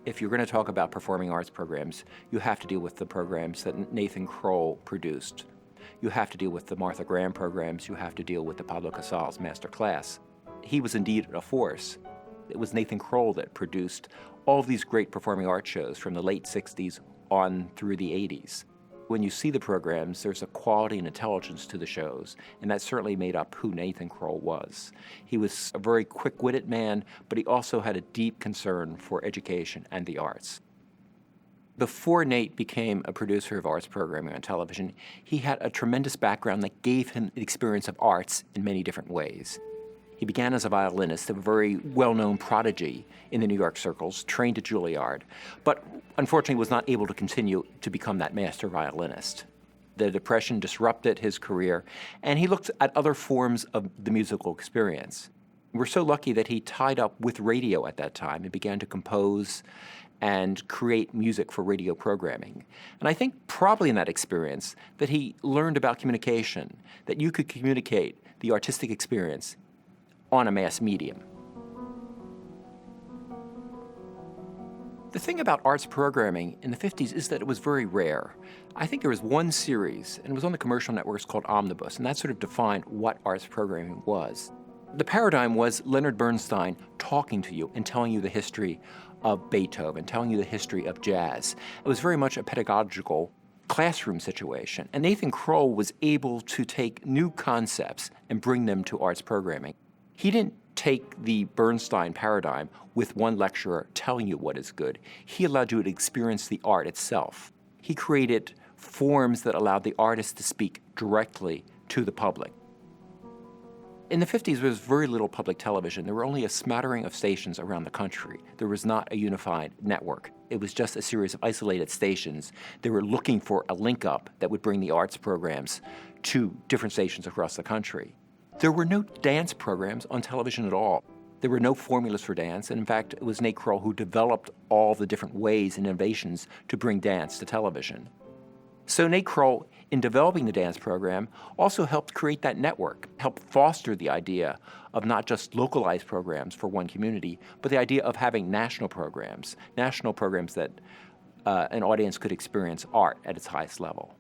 If you're going to talk about performing arts programs, you have to deal with the programs that Nathan Kroll produced. You have to deal with the Martha Graham programs. You have to deal with the Pablo Casals master class. He was indeed a force. It was Nathan Kroll that produced all of these great performing arts shows from the late 60s on through the 80s. When you see the programs, there's a quality and intelligence to the shows, and that certainly made up who Nathan Kroll was. He was a very quick-witted man, but he also had a deep concern for education and the arts. Before Nate became a producer of arts programming on television, he had a tremendous background that gave him the experience of arts in many different ways. He began as a violinist, a very well-known prodigy in the New York circles, trained at Juilliard, but unfortunately was not able to continue to become that master violinist. The Depression disrupted his career, and he looked at other forms of the musical experience. We're so lucky that he tied up with radio at that time and began to compose and create music for radio programming. And I think probably in that experience that he learned about communication, that you could communicate the artistic experience on a mass medium. The thing about arts programming in the 50s is that it was very rare. I think there was one series, and it was on the commercial networks called Omnibus, and that sort of defined what arts programming was. The paradigm was Leonard Bernstein talking to you and telling you the history of Beethoven, telling you the history of jazz. It was very much a pedagogical classroom situation, and Nathan Kroll was able to take new concepts and bring them to arts programming. He didn't take the Bernstein paradigm with one lecturer telling you what is good. He allowed you to experience the art itself. He created forms that allowed the artist to speak directly to the public. In the 50s, there was very little public television. There were only a smattering of stations around the country. There was not a unified network. It was just a series of isolated stations. They were looking for a link-up that would bring the arts programs to different stations across the country. There were no dance programs on television at all. There were no formulas for dance, and in fact, it was Nate Kroll who developed all the different ways and innovations to bring dance to television. So Nate Kroll, in developing the dance program, also helped create that network, helped foster the idea of not just localized programs for one community, but the idea of having national programs that an audience could experience art at its highest level.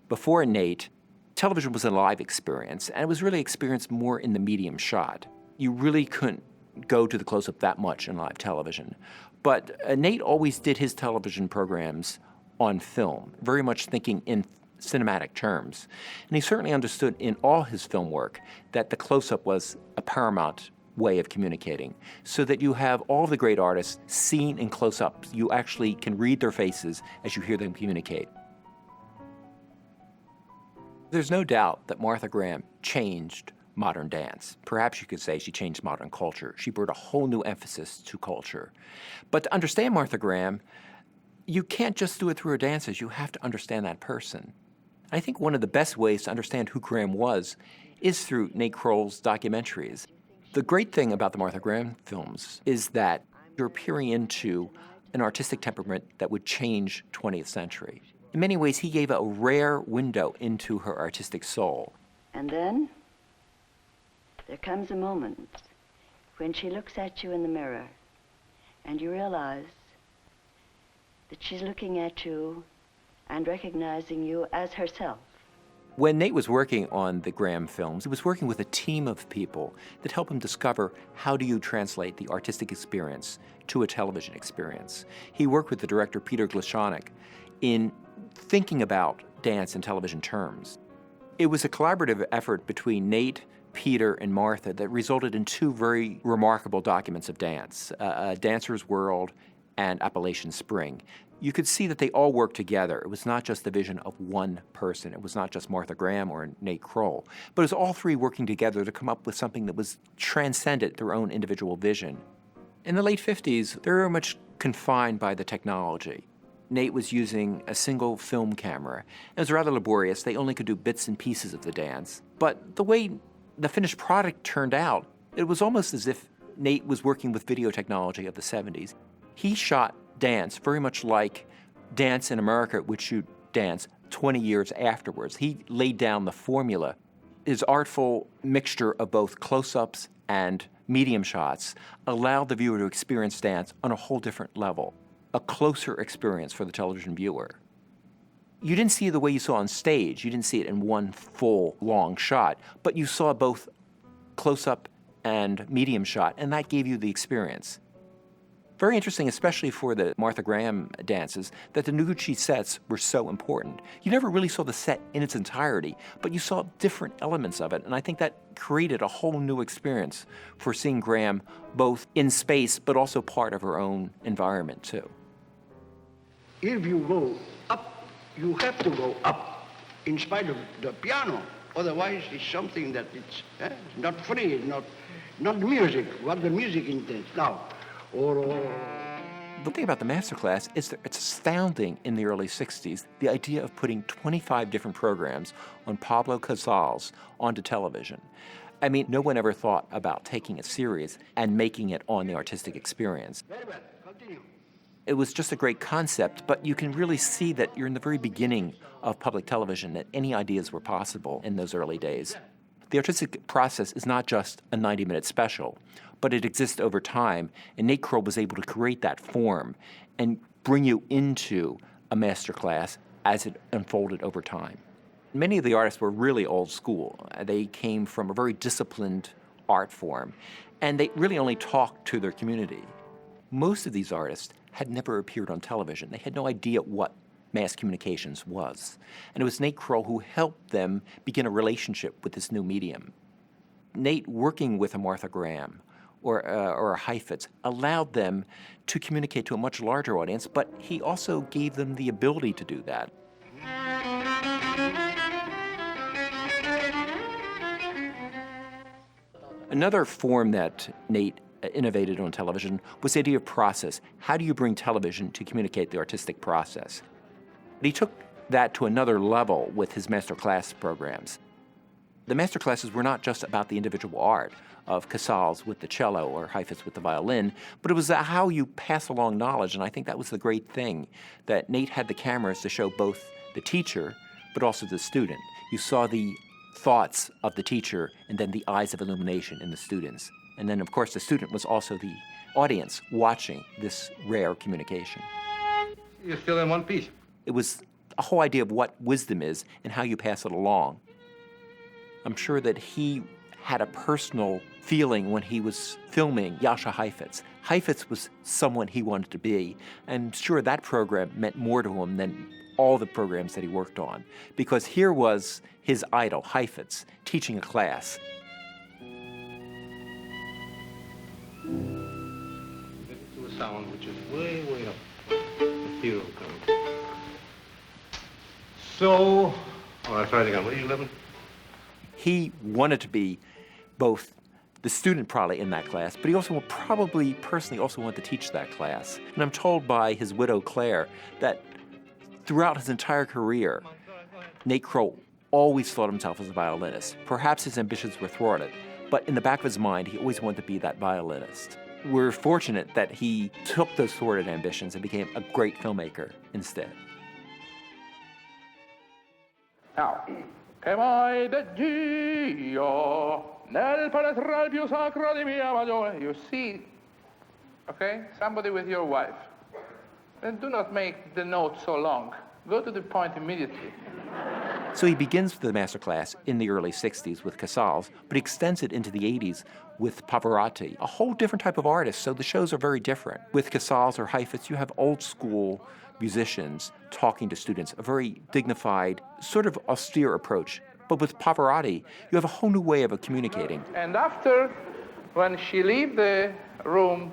Before Nate, television was a live experience, and it was really experienced more in the medium shot. You really couldn't go to the close-up that much in live television. But Nate always did his television programs on film, very much thinking in cinematic terms. And he certainly understood in all his film work that the close-up was a paramount way of communicating, so that you have all the great artists seen in close-up. You actually can read their faces as you hear them communicate. There's no doubt that Martha Graham changed modern dance. Perhaps you could say she changed modern culture. She brought a whole new emphasis to culture. But to understand Martha Graham, you can't just do it through her dances. You have to understand that person. I think one of the best ways to understand who Graham was is through Nate Kroll's documentaries. The great thing about the Martha Graham films is that you're peering into an artistic temperament that would change 20th century. In many ways, he gave a rare window into her artistic soul. And then there comes a moment when she looks at you in the mirror and you realize that she's looking at you and recognizing you as herself. When Nate was working on the Graham films, he was working with a team of people that helped him discover how do you translate the artistic experience to a television experience. He worked with the director Peter Glishonik in thinking about dance in television terms. It was a collaborative effort between Nate, Peter, and Martha that resulted in two very remarkable documents of dance, A Dancer's World and Appalachian Spring. You could see that they all worked together. It was not just the vision of one person. It was not just Martha Graham or Nate Kroll, but it was all three working together to come up with something that was transcended their own individual vision. In the late 50s, they were very much confined by the technology. Nate was using a single film camera. It was rather laborious. They only could do bits and pieces of the dance. But the way the finished product turned out, it was almost as if Nate was working with video technology of the 70s. He shot dance very much like dance in America would shoot dance 20 years afterwards. He laid down the formula. His artful mixture of both close-ups and medium shots allowed the viewer to experience dance on a whole different level. a closer experience for the television viewer. You didn't see it the way you saw on stage. You didn't see it in one full, long shot, but you saw both close-up and medium shot, and that gave you the experience. Very interesting, especially for the Martha Graham dances, that the Noguchi sets were so important. You never really saw the set in its entirety, but you saw different elements of it, and I think that created a whole new experience for seeing Graham both in space, but also part of her own environment, too. If you go up, you have to go up in spite of the piano. Otherwise, it's something that it's not free, not music, what the music intends. Now, the thing about the masterclass is that it's astounding in the early 60s, the idea of putting 25 different programs on Pablo Casals onto television. I mean, no one ever thought about taking it serious and making it on the artistic experience. Very well, continue. It was just a great concept, but you can really see that you're in the very beginning of public television, that any ideas were possible in those early days. The artistic process is not just a 90-minute special, but it exists over time, and Nate Kroll was able to create that form and bring you into a master class as it unfolded over time. Many of the artists were really old school. They came from a very disciplined art form, and they really only talked to their community. Most of these artists had never appeared on television. They had no idea what mass communications was. And it was Nate Kroll who helped them begin a relationship with this new medium. Nate, working with a Martha Graham or a Heifetz, allowed them to communicate to a much larger audience, but he also gave them the ability to do that. Another form that Nate innovated on television was the idea of process. How do you bring television to communicate the artistic process? He took that to another level with his masterclass programs. The masterclasses were not just about the individual art of Casals with the cello or Heifetz with the violin, but it was how you pass along knowledge, and I think that was the great thing, that Nate had the cameras to show both the teacher but also the student. You saw the thoughts of the teacher and then the eyes of illumination in the students. And then, of course, the student was also the audience watching this rare communication. You're still in one piece. It was a whole idea of what wisdom is and how you pass it along. I'm sure that he had a personal feeling when he was filming Jascha Heifetz. Heifetz was someone he wanted to be, and I'm sure that program meant more to him than all the programs that he worked on, because here was his idol, Heifetz, teaching a class. To a sound which is way, way up. The feel comes. So, all right, try it again. What are you, 11? He wanted to be both the student probably in that class, but he also probably personally also wanted to teach that class. And I'm told by his widow, Claire, that throughout his entire career, Nate Kroll always thought of himself as a violinist. Perhaps his ambitions were thwarted, but in the back of his mind, he always wanted to be that violinist. We're fortunate that he took those thwarted ambitions and became a great filmmaker instead. Now, che mai de Dio nel penetral più sacro di mia magione. You see, okay, somebody with your wife. Then do not make the note so long. Go to the point immediately. So he begins the masterclass in the early 60s with Casals, but extends it into the 80s with Pavarotti, a whole different type of artist, so the shows are very different. With Casals or Heifetz, you have old school musicians talking to students, a very dignified, sort of austere approach. But with Pavarotti, you have a whole new way of communicating. And after, when she leave the room,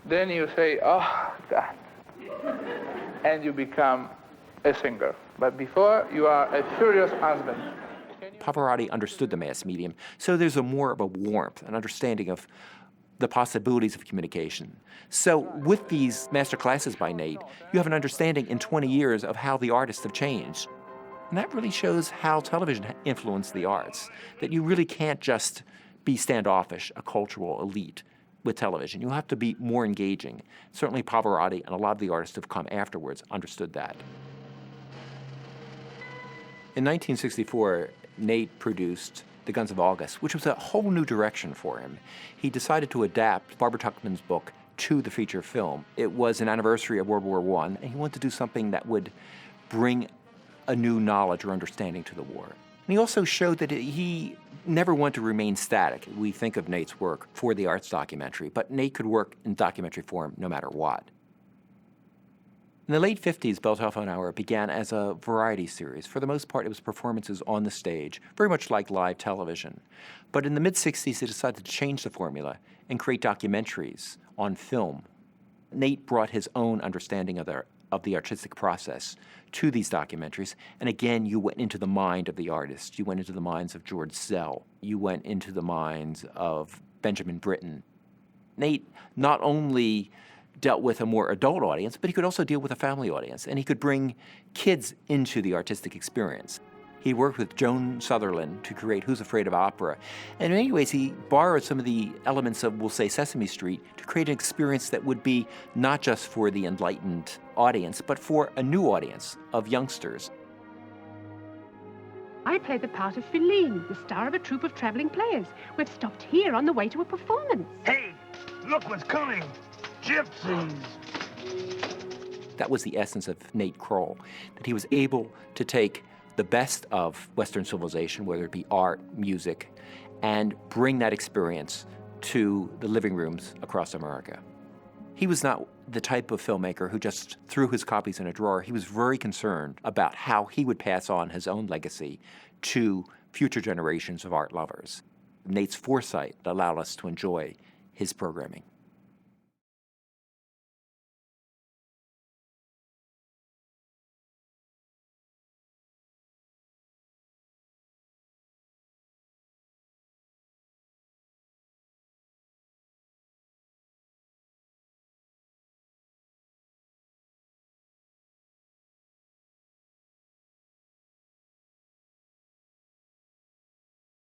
then you say, oh, God. And you become a singer. But before, you are a furious husband. Pavarotti understood the mass medium, so there's more of a warmth, an understanding of the possibilities of communication. So with these master classes by Nate, you have an understanding in 20 years of how the artists have changed. And that really shows how television influenced the arts, that you really can't just be standoffish, a cultural elite with television. You have to be more engaging. Certainly Pavarotti and a lot of the artists who have come afterwards understood that. In 1964, Nate produced The Guns of August, which was a whole new direction for him. He decided to adapt Barbara Tuchman's book, to the feature film. It was an anniversary of World War I, and he wanted to do something that would bring a new knowledge or understanding to the war. And he also showed that he never wanted to remain static. We think of Nate's work for the arts documentary, but Nate could work in documentary form no matter what. In the late 50s, Bell Telephone Hour began as a variety series. For the most part, it was performances on the stage, very much like live television. But in the mid-60s, they decided to change the formula and create documentaries on film. Nate brought his own understanding of the artistic process to these documentaries. And again, you went into the mind of the artist. You went into the minds of George Zell. You went into the minds of Benjamin Britten. Nate not only dealt with a more adult audience, but he could also deal with a family audience, and he could bring kids into the artistic experience. He worked with Joan Sutherland to create Who's Afraid of Opera, and in many ways he borrowed some of the elements of, we'll say, Sesame Street to create an experience that would be not just for the enlightened audience, but for a new audience of youngsters. I played the part of Philine, the star of a troupe of traveling players. We've stopped here on the way to a performance. Hey, look what's coming! Gypsies! That was the essence of Nate Kroll, that he was able to take the best of Western civilization, whether it be art, music, and bring that experience to the living rooms across America. He was not the type of filmmaker who just threw his copies in a drawer. He was very concerned about how he would pass on his own legacy to future generations of art lovers. Nate's foresight allowed us to enjoy his programming.